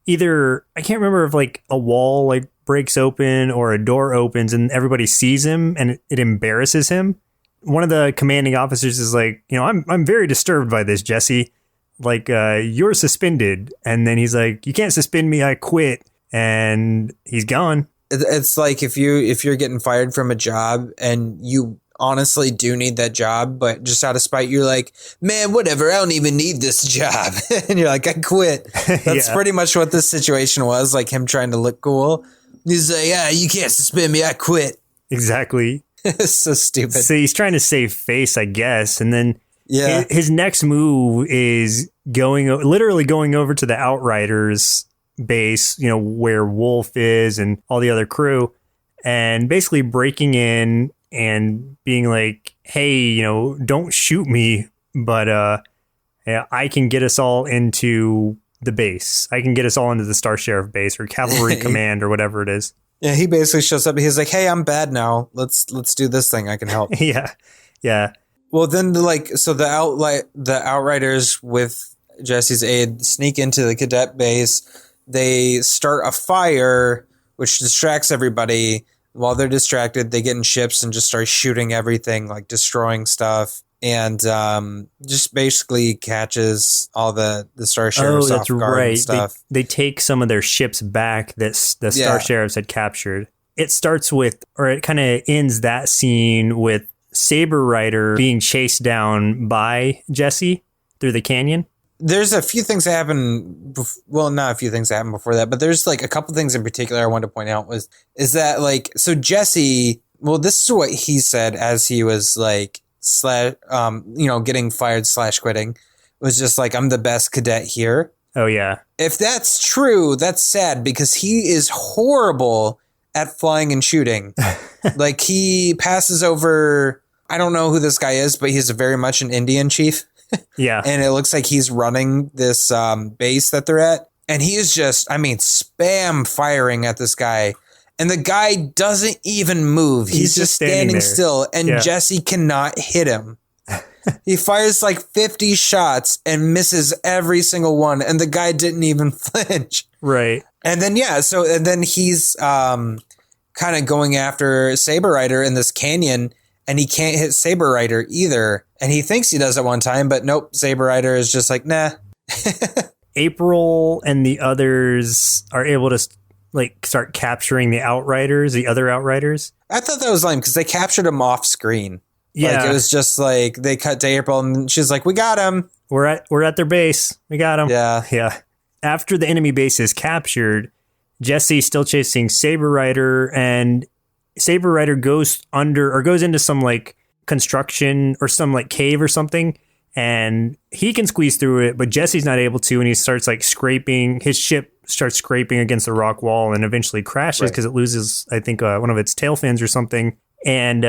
either I can't remember if like a wall like breaks open or a door opens and everybody sees him and it embarrasses him. One of the commanding officers is like, I'm very disturbed by this, Jessie. Like, you're suspended. And then he's like, you can't suspend me. I quit. And he's gone. It's like if you're getting fired from a job and you honestly do need that job, but just out of spite, you're like, man, whatever. I don't even need this job. And you're like, I quit. That's pretty much what this situation was. Like him trying to look cool. He's like, yeah, you can't suspend me. I quit. Exactly. It's so stupid. So he's trying to save face, I guess. And then his next move is literally going over to the Outriders base, where Wolf is and all the other crew, and basically breaking in and being like, hey, don't shoot me, but I can get us all into the base. I can get us all into the Star Sheriff base or Cavalry Command or whatever it is. Yeah, he basically shows up. He's like, hey, I'm bad now. Let's do this thing. I can help. Yeah. Well, then the Outriders with Jesse's aid sneak into the cadet base. They start a fire, which distracts everybody. While they're distracted, they get in ships and just start shooting everything, like destroying stuff, and just basically catches all the Star Sheriffs off guard and stuff. They take some of their ships back that the Star Sheriffs had captured. It starts with, or it kind of ends that scene with Saber Rider being chased down by Jessie through the canyon. There's a few things that happen. Well, not a few things that happened before that, but there's like a couple things in particular I wanted to point out is that like, so Jessie, well, this is what he said as he was like, getting fired / quitting, was just like, I'm the best cadet here. Oh yeah. If that's true, that's sad because he is horrible at flying and shooting. Like he passes over, I don't know who this guy is, but he's very much an Indian chief. Yeah. And it looks like he's running this base that they're at. And he is just, spam firing at this guy. And the guy doesn't even move. He's just standing still. And Jessie cannot hit him. He fires like 50 shots and misses every single one. And the guy didn't even flinch. Right. And then, and then he's kind of going after Saber Rider in this canyon. And he can't hit Saber Rider either. And he thinks he does at one time, but nope. Saber Rider is just like, nah. April and the others are able to like start capturing the other Outriders. I thought that was lame because they captured him off screen. Yeah. Like it was just like they cut to April and she's like, we got him. We're at their base. We got him. Yeah. After the enemy base is captured, Jessie's still chasing Saber Rider, and Saber Rider goes into some like construction or some like cave or something, and he can squeeze through it, but Jessie's not able to, and he starts like scraping. His ship starts scraping against the rock wall and eventually crashes because it loses, I think, one of its tail fins or something. And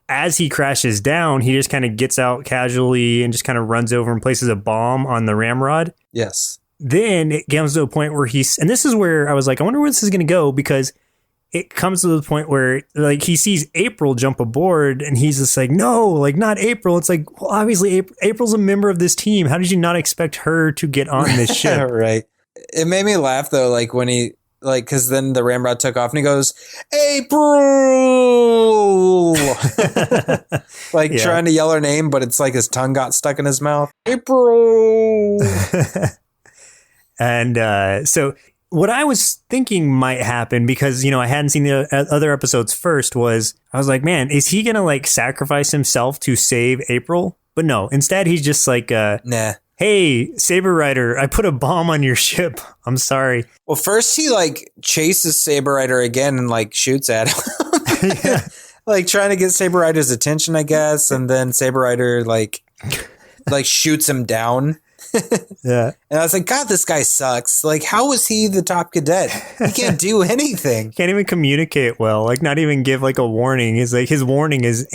as he crashes down, he just kind of gets out casually and just kind of runs over and places a bomb on the ramrod. Yes. Then it comes to a point where and this is where I was like, I wonder where this is going to go, because it comes to the point where like he sees April jump aboard and he's just like, no, like not April. It's like, well, obviously April's a member of this team. How did you not expect her to get on this ship? Right. It made me laugh though, like when he like, cause then the ramrod took off and he goes, April, like trying to yell her name, but it's like his tongue got stuck in his mouth. April. And so what I was thinking might happen, because, I hadn't seen the other episodes first, was I was like, man, is he going to like sacrifice himself to save April? But no, instead he's just like, Nah. hey, Saber Rider, I put a bomb on your ship. I'm sorry. Well, first he like chases Saber Rider again and like shoots at him. Yeah. Like trying to get Saber Rider's attention, I guess. And then Saber Rider like shoots him down. Yeah. And I was like, God, this guy sucks. Like, how was he the top cadet? He can't do anything. Can't even communicate well. Like, not even give like a warning. He's like, his warning is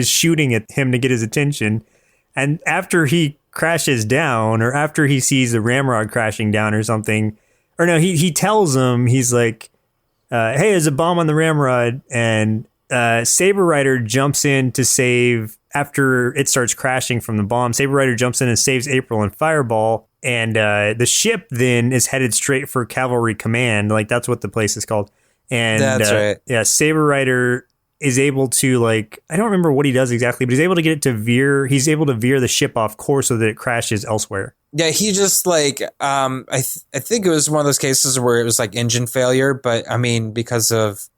shooting at him to get his attention. And after he crashes down, or after he sees the ramrod crashing down or something, or no, he tells him, he's like, hey, there's a bomb on the ramrod. And Saber Rider jumps in to save, after it starts crashing from the bomb, Saber Rider jumps in and saves April and Fireball. And the ship then is headed straight for Cavalry Command. Like, that's what the place is called. And that's right. Yeah, Saber Rider is able to, like, I don't remember what he does exactly, but he's able to get it to veer. He's able to veer the ship off course so that it crashes elsewhere. Yeah, he just like I think it was one of those cases where it was like engine failure, but I mean because of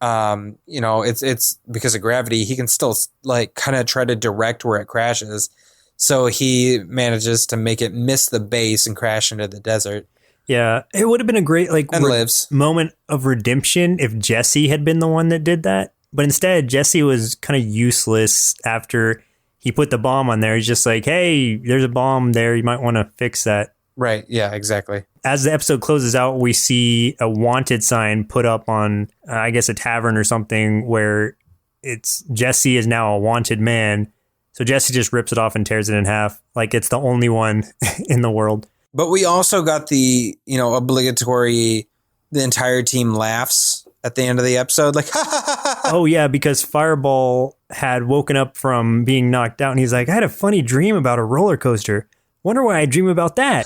it's because of gravity, he can still like kind of try to direct where it crashes. So he manages to make it miss the base and crash into the desert. Yeah, it would have been a great like lives. moment of redemption if Jessie had been the one that did that. But instead, Jessie was kind of useless after he put the bomb on there. He's just like, hey, there's a bomb there. You might want to fix that. Right. Yeah, exactly. As the episode closes out, we see a wanted sign put up on, I guess, a tavern or something where it's Jessie is now a wanted man. So Jessie just rips it off and tears it in half. Like it's the only one in the world. But we also got the, obligatory, the entire team laughs at the end of the episode. Like, oh, yeah, because Fireball had woken up from being knocked out. And he's like, I had a funny dream about a roller coaster. Wonder why I dream about that.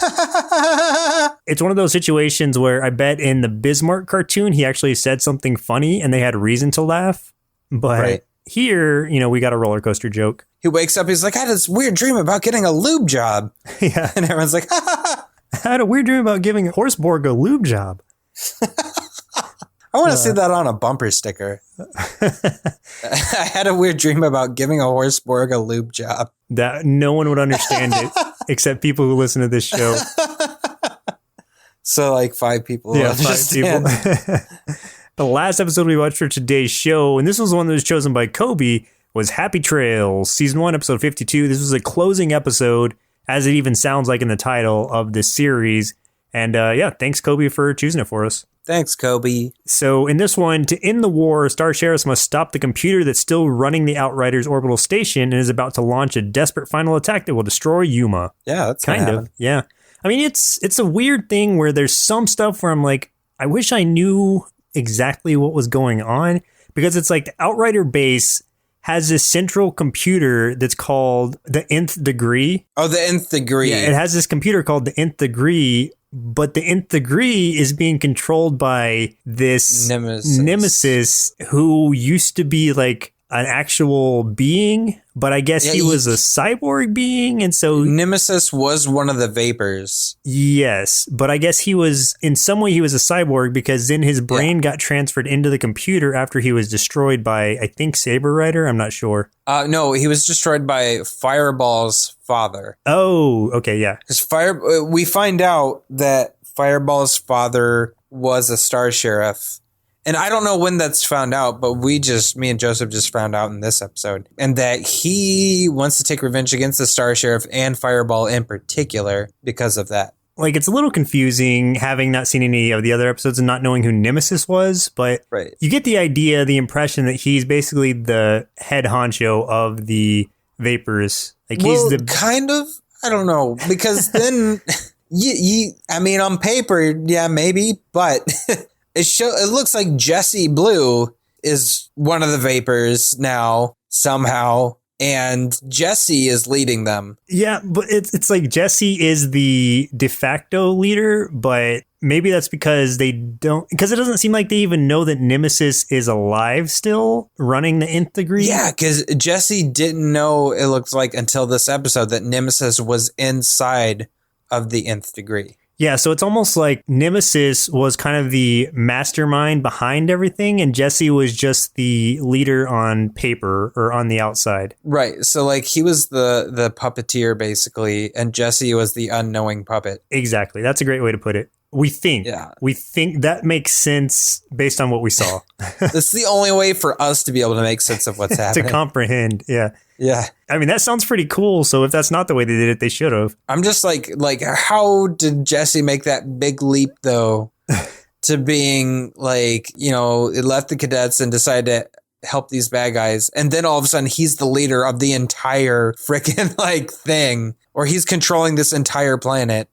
It's one of those situations where I bet in the Bismarck cartoon, he actually said something funny and they had reason to laugh. But here, we got a roller coaster joke. He wakes up, he's like, I had this weird dream about getting a lube job. Yeah. And everyone's like, I had a weird dream about giving Horseborg a lube job. I want to see that on a bumper sticker. I had a weird dream about giving a Horseborg a lube job. That no one would understand it except people who listen to this show. So like 5 people. Yeah, 5 people. The last episode we watched for today's show, and this was the one that was chosen by Colby, was Happy Trails, Season 1, Episode 52. This was a closing episode, as it even sounds like in the title of this series. And thanks, Colby, for choosing it for us. Thanks, Colby. So in this one, to end the war, Star Sheriffs must stop the computer that's still running the Outriders orbital station and is about to launch a desperate final attack that will destroy Yuma. Yeah, that's kind of. Yeah. I mean, it's a weird thing where there's some stuff where I'm like, I wish I knew exactly what was going on, because it's like the Outrider base has this central computer that's called the Nth Degree. Oh, the Nth Degree. Yeah, it has this computer called the Nth Degree, but the Nth Degree is being controlled by this Nemesis who used to be like an actual being, but I guess he was a cyborg being, and so Nemesis was one of the Vapors. Yes, but I guess he was, in some way he was a cyborg, because then his brain got transferred into the computer after he was destroyed by, I think, Saber Rider. I'm not sure. No, he was destroyed by Fireball's father. Oh, okay, yeah. Because we find out that Fireball's father was a Star Sheriff. And I don't know when that's found out, but me and Joseph just found out in this episode. And that he wants to take revenge against the Star Sheriff and Fireball in particular because of that. Like, it's a little confusing having not seen any of the other episodes and not knowing who Nemesis was, but you get the idea, the impression that he's basically the head honcho of the Vapors. Like, he's the kind of, I don't know, because then I mean, on paper, yeah, maybe, but it looks like Jessie Blue is one of the Vapors now somehow, and Jessie is leading them. Yeah, but it's like Jessie is the de facto leader, but maybe that's because because it doesn't seem like they even know that Nemesis is alive still, running the Nth Degree. Yeah, because Jessie didn't know, it looks like, until this episode that Nemesis was inside of the Nth Degree. Yeah, so it's almost like Nemesis was kind of the mastermind behind everything, and Jessie was just the leader on paper or on the outside. Right. So like he was the puppeteer basically, and Jessie was the unknowing puppet. Exactly. That's a great way to put it. We think. Yeah. We think that makes sense based on what we saw. That's the only way for us to be able to make sense of what's happening. To comprehend. Yeah. Yeah. I mean, that sounds pretty cool. So if that's not the way they did it, they should have. I'm just like how did Jessie make that big leap though to being like, you know, it left the cadets and decided to help these bad guys. And then all of a sudden he's the leader of the entire freaking like thing, or he's controlling this entire planet.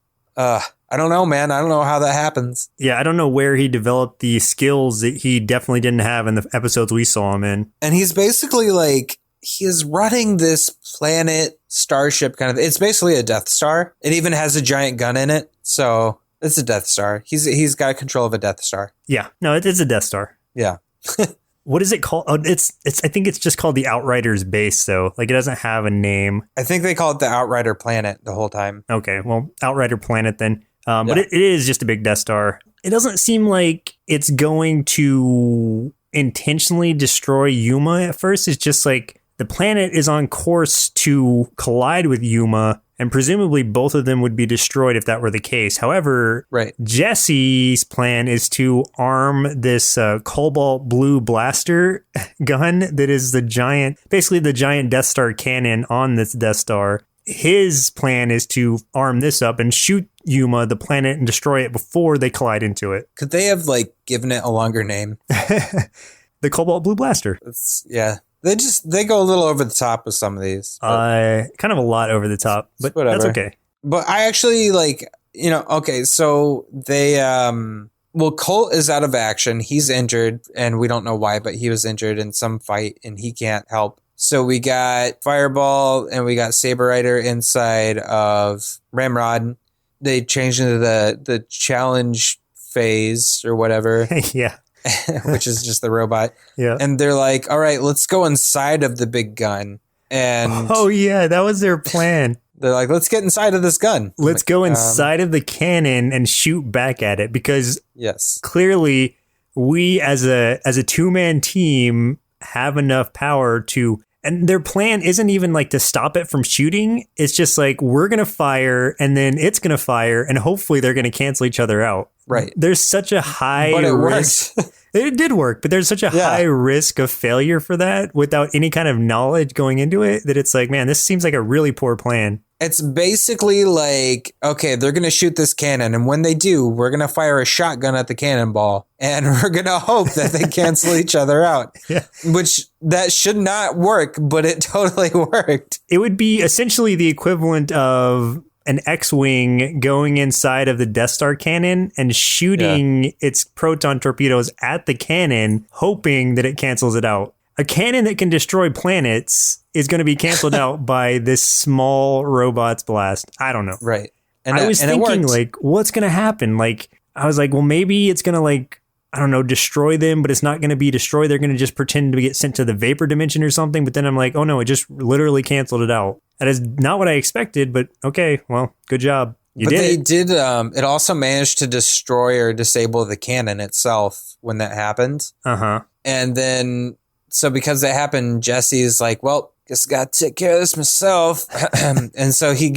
I don't know, man. I don't know how that happens. Yeah, I don't know where he developed the skills that he definitely didn't have in the episodes we saw him in. And he's basically like, he is running this planet starship kind of. It's basically a Death Star. It even has a giant gun in it. So it's a Death Star. He's got control of a Death Star. Yeah, no, it is a Death Star. Yeah. What is it called? Oh, it's. I think it's just called the Outriders base, though. Like, it doesn't have a name. I think they call it the Outrider planet the whole time. Okay, well, Outrider planet then. But it is just a big Death Star. It doesn't seem like it's going to intentionally destroy Yuma at first. It's just like the planet is on course to collide with Yuma, and presumably both of them would be destroyed if that were the case. However, right. Jessie's plan is to arm this cobalt blue blaster gun that is basically the giant Death Star cannon on this Death Star. His plan is to arm this up and shoot Yuma, the planet, and destroy it before they collide into it. Could they have like given it a longer name? The Cobalt Blue Blaster. Yeah. They go a little over the top with some of these. Kind of a lot over the top, but whatever. That's okay. But I actually okay, so they Colt is out of action. He's injured, and we don't know why, but he was injured in some fight and he can't help. So we got Fireball and we got Saber Rider inside of Ramrod. They changed into the challenge phase or whatever. Yeah. Which is just the robot. Yeah. And they're like, all right, let's go inside of the big gun. And oh yeah, that was their plan. They're like, let's get inside of this gun. Let's go inside of the cannon and shoot back at it, because yes, clearly we as a two-man team have enough power to, and their plan isn't even like to stop it from shooting. It's just like, we're going to fire and then it's going to fire and hopefully they're going to cancel each other out. Right. There's such a high but it risk. It did work, but there's such a high risk of failure for that without any kind of knowledge going into it that it's like, man, this seems like a really poor plan. It's basically like, okay, they're going to shoot this cannon. And when they do, we're going to fire a shotgun at the cannonball. And we're going to hope that they cancel each other out. Yeah. Which that should not work, but it totally worked. It would be essentially the equivalent of an X-Wing going inside of the Death Star cannon and shooting its proton torpedoes at the cannon, hoping that it cancels it out. A cannon that can destroy planets is going to be canceled out by this small robot's blast. I don't know. Right. And I was thinking, like, what's going to happen? Like, I was like, well, maybe it's going to, like, I don't know, destroy them, but it's not going to be destroyed. They're going to just pretend to get sent to the vapor dimension or something. But then I'm like, oh no, it just literally canceled it out. That is not what I expected, but okay, well, good job. They did. It also managed to destroy or disable the cannon itself when that happened. Uh-huh. And then, so because that happened, Jesse's like, well, guess I got to take care of this myself. And so he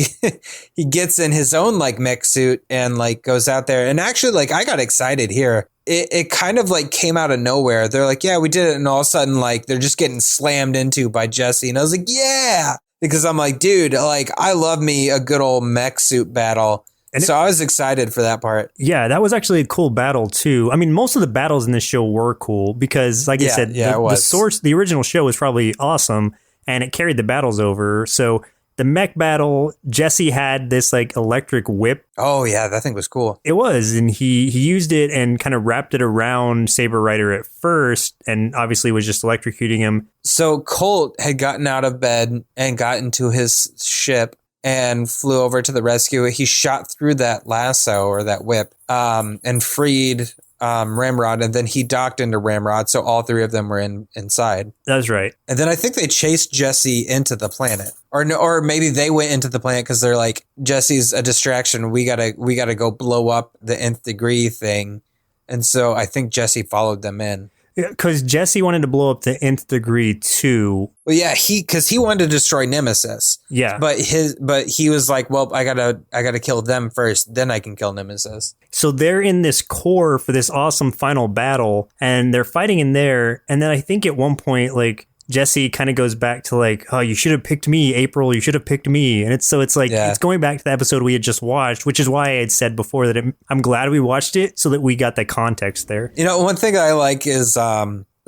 gets in his own like mech suit and like goes out there. And actually, like, I got excited here. It kind of like came out of nowhere. They're like, yeah, we did it. And all of a sudden, like, they're just getting slammed into by Jessie. And I was like, yeah, because I'm like, dude, like, I love me a good old mech suit battle. And so I was excited for that part. Yeah, that was actually a cool battle too. I mean, most of the battles in this show were cool because, like I said, the original show was probably awesome and it carried the battles over. So the mech battle, Jessie had this like electric whip. Oh yeah, that thing was cool. It was, and he used it and kind of wrapped it around Saber Rider at first, and obviously was just electrocuting him. So Colt had gotten out of bed and got into his ship and flew over to the rescue. He shot through that lasso or that whip and freed Ramrod, and then he docked into Ramrod, so all three of them were inside. That's right. And then I think they chased Jessie into the planet, or maybe they went into the planet because they're like, Jessie's a distraction. We gotta go blow up the nth degree thing, and so I think Jessie followed them in. Yeah, because Jessie wanted to blow up the nth degree too. Well, yeah, because he wanted to destroy Nemesis. Yeah, but he was like, well, I gotta kill them first, then I can kill Nemesis. So they're in this core for this awesome final battle, and they're fighting in there. And then I think at one point, like, Jessie kind of goes back to like, oh, you should have picked me, April. You should have picked me. And it's like, It's going back to the episode we had just watched, which is why I had said before that I'm glad we watched it so that we got the context there. You know, one thing I like is,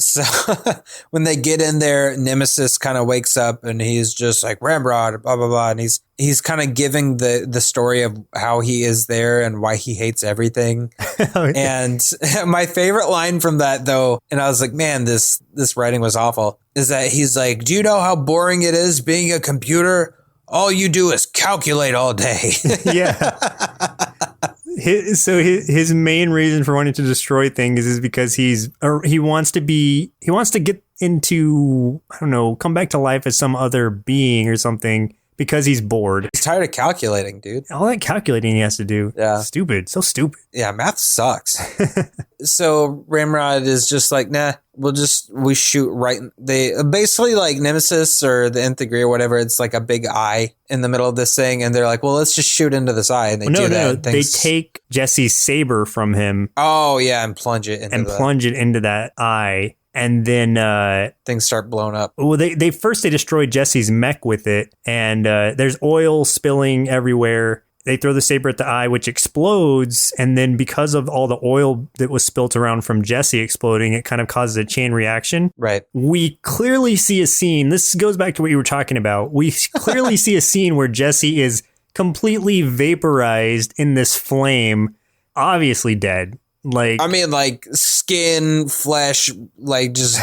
so when they get in there, Nemesis kind of wakes up and he's just like, Ramrod, blah, blah, blah. And he's kind of giving the story of how he is there and why he hates everything. And my favorite line from that, though, and I was like, man, this writing was awful, is that he's like, do you know how boring it is being a computer? All you do is calculate all day. Yeah. His main reason for wanting to destroy things is because he wants to get into, I don't know, come back to life as some other being or something because he's bored. He's tired of calculating, dude. All that calculating he has to do. Yeah. Stupid. So stupid. Yeah, math sucks. So Ramrod is just like, nah, we shoot right. They basically, like, Nemesis or the nth degree or whatever, it's like a big eye in the middle of this thing. And they're like, well, let's just shoot into this eye. And they take Jessie's saber from him. Oh, yeah. And plunge it into that eye. And then things start blowing up. Well, they destroy Jessie's mech with it, and there's oil spilling everywhere. They throw the saber at the eye, which explodes, and then because of all the oil that was spilt around from Jessie exploding, it kind of causes a chain reaction. Right. We clearly see a scene. This goes back to what you were talking about. We clearly see a scene where Jessie is completely vaporized in this flame, obviously dead. Like, I mean, like, skin, flesh, like, just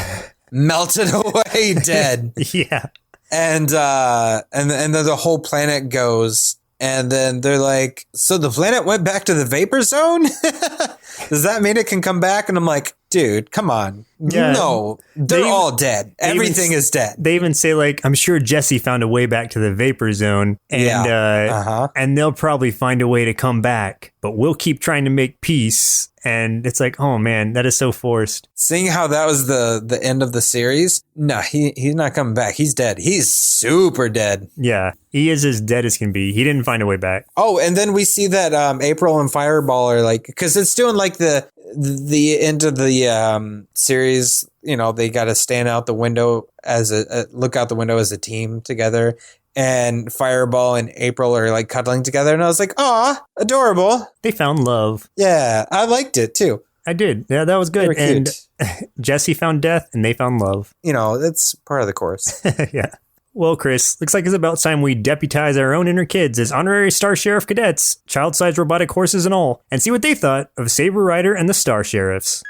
melted away, dead. Yeah. And then the whole planet goes, and then they're like, so the planet went back to the vapor zone? Does that mean it can come back? And I'm like, dude, come on. Yeah, no, they're all dead. Everything is dead. They even say, like, I'm sure Jessie found a way back to the vapor zone, and and they'll probably find a way to come back, but we'll keep trying to make peace. And it's like, oh man, that is so forced. Seeing how that was the end of the series, no, he's not coming back. He's dead. He's super dead. Yeah, he is as dead as can be. He didn't find a way back. Oh, and then we see that April and Fireball are like, because it's doing like the end of the series. You know, they got to stand out the window look out the window as a team together. And Fireball and April are like cuddling together. And I was like, aw, adorable. They found love. Yeah, I liked it too. I did. Yeah, that was good. And Jessie found death and they found love. You know, that's part of the course. Yeah. Well, Chris, looks like it's about time we deputize our own inner kids as honorary Star Sheriff cadets, child-sized robotic horses and all, and see what they thought of Saber Rider and the Star Sheriffs.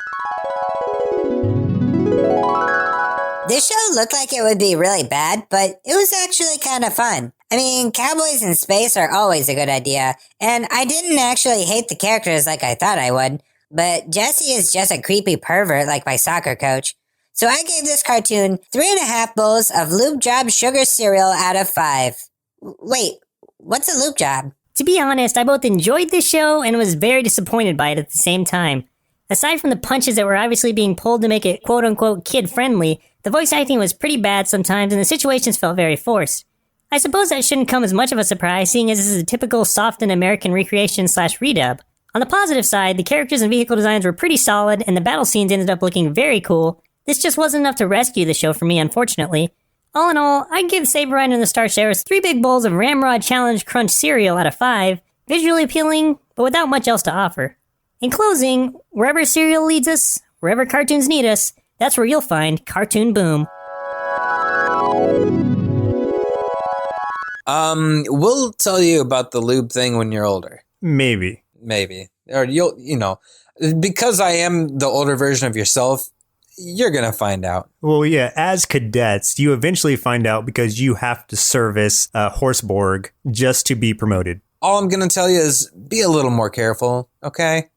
This show looked like it would be really bad, but it was actually kind of fun. I mean, cowboys in space are always a good idea, and I didn't actually hate the characters like I thought I would, but Jessie is just a creepy pervert like my soccer coach. So I gave this cartoon 3.5 bowls of Loop Job sugar cereal out of 5. Wait, what's a Loop Job? To be honest, I both enjoyed this show and was very disappointed by it at the same time. Aside from the punches that were obviously being pulled to make it quote-unquote kid-friendly, the voice acting was pretty bad sometimes and the situations felt very forced. I suppose that shouldn't come as much of a surprise, seeing as this is a typical softened American recreation/redub. On the positive side, the characters and vehicle designs were pretty solid, and the battle scenes ended up looking very cool. This just wasn't enough to rescue the show for me, unfortunately. All in all, I'd give Saber Rider and the Star Sheriffs 3 big bowls of Ramrod Challenge Crunch cereal out of 5. Visually appealing, but without much else to offer. In closing, wherever cereal leads us, wherever cartoons need us, that's where you'll find Cartoon Boom. We'll tell you about the lube thing when you're older. Maybe. Or because I am the older version of yourself, you're going to find out. Well, yeah, as cadets, you eventually find out because you have to service Horseborg just to be promoted. All I'm going to tell you is be a little more careful, okay?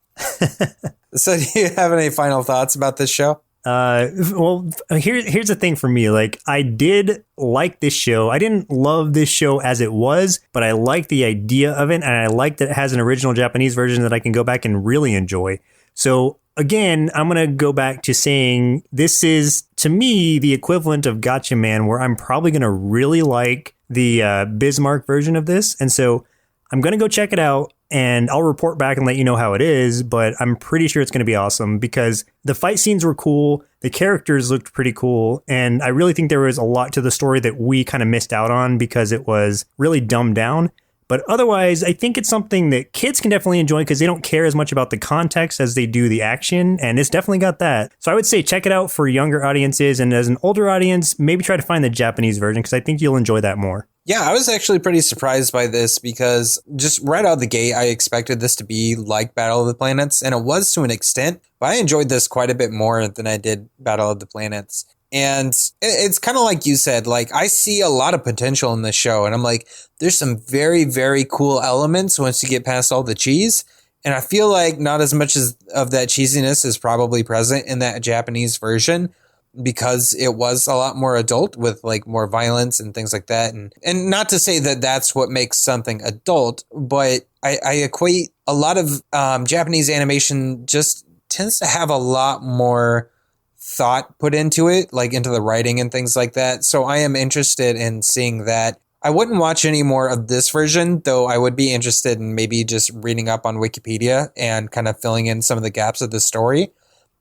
So do you have any final thoughts about this show? Well, here's the thing for me. Like, I did like this show. I didn't love this show as it was, but I like the idea of it, and I like that it has an original Japanese version that I can go back and really enjoy. So again, I'm going to go back to saying this is, to me, the equivalent of Gotcha Man, where I'm probably going to really like the Bismarck version of this. And so I'm going to go check it out, and I'll report back and let you know how it is, but I'm pretty sure it's going to be awesome because the fight scenes were cool, the characters looked pretty cool, and I really think there was a lot to the story that we kind of missed out on because it was really dumbed down. But otherwise, I think it's something that kids can definitely enjoy because they don't care as much about the context as they do the action, and it's definitely got that. So I would say check it out for younger audiences, and as an older audience, maybe try to find the Japanese version because I think you'll enjoy that more. Yeah, I was actually pretty surprised by this because just right out of the gate, I expected this to be like Battle of the Planets, and it was to an extent, but I enjoyed this quite a bit more than I did Battle of the Planets. And it's kind of like you said, like, I see a lot of potential in this show, and I'm like, there's some very, very cool elements once you get past all the cheese. And I feel like not as much as of that cheesiness is probably present in that Japanese version, because it was a lot more adult with like more violence and things like that. And not to say that that's what makes something adult, but I equate a lot of Japanese animation just tends to have a lot more thought put into it, like into the writing and things like that. So I am interested in seeing that. I wouldn't watch any more of this version, though I would be interested in maybe just reading up on Wikipedia and kind of filling in some of the gaps of the story.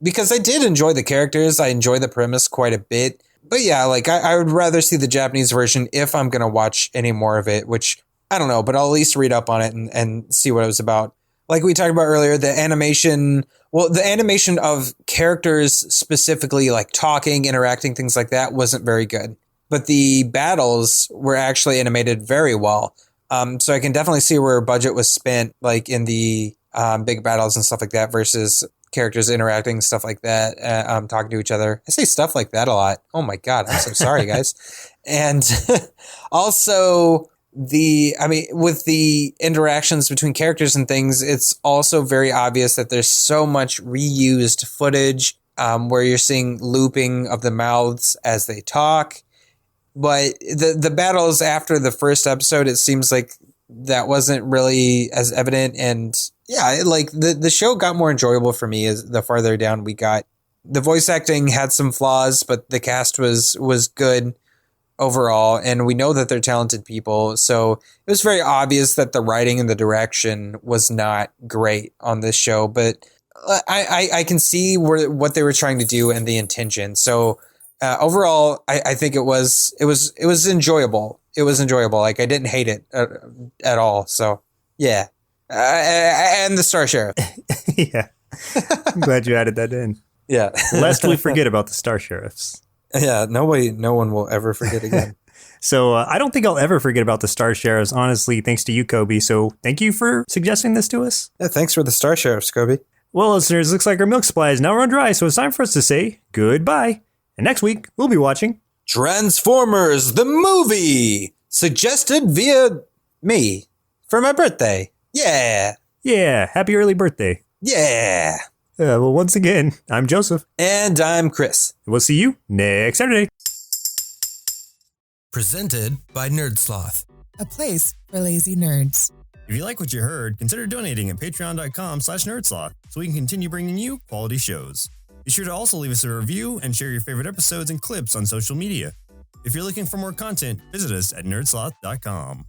Because I did enjoy the characters. I enjoy the premise quite a bit. But yeah, like I would rather see the Japanese version if I'm going to watch any more of it, which I don't know, but I'll at least read up on it and see what it was about. Like we talked about earlier, the animation of characters specifically, like talking, interacting, things like that, wasn't very good. But the battles were actually animated very well. So I can definitely see where budget was spent, like in the big battles and stuff like that versus characters interacting, stuff like that, talking to each other. I say stuff like that a lot. Oh my God, I'm so sorry, guys. And also with the interactions between characters and things, it's also very obvious that there's so much reused footage where you're seeing looping of the mouths as they talk. But the battles after the first episode, it seems like that wasn't really as evident. And yeah, like the show got more enjoyable for me as the farther down we got. The voice acting had some flaws, but the cast was good overall. And we know that they're talented people. So it was very obvious that the writing and the direction was not great on this show. But I can see what they were trying to do and the intention. So overall, I think it was enjoyable. It was enjoyable. Like I didn't hate it at all. So yeah, and the Star Sheriff. Yeah, I'm glad you added that in. Yeah, lest we forget about the Star Sheriffs. Yeah, no one will ever forget again. So I don't think I'll ever forget about the Star Sheriffs. Honestly, thanks to you, Colby. So thank you for suggesting this to us. Yeah, thanks for the Star Sheriffs, Colby. Well, listeners, looks like our milk supply is now run dry, so it's time for us to say goodbye. And next week, we'll be watching Transformers, the movie, suggested via me for my birthday. Yeah. Yeah, happy early birthday. Yeah. Well, once again, I'm Joseph. And I'm Chris. We'll see you next Saturday. Presented by Nerdsloth, a place for lazy nerds. If you like what you heard, consider donating at patreon.com/nerdsloth so we can continue bringing you quality shows. Be sure to also leave us a review and share your favorite episodes and clips on social media. If you're looking for more content, visit us at nerdsloth.com.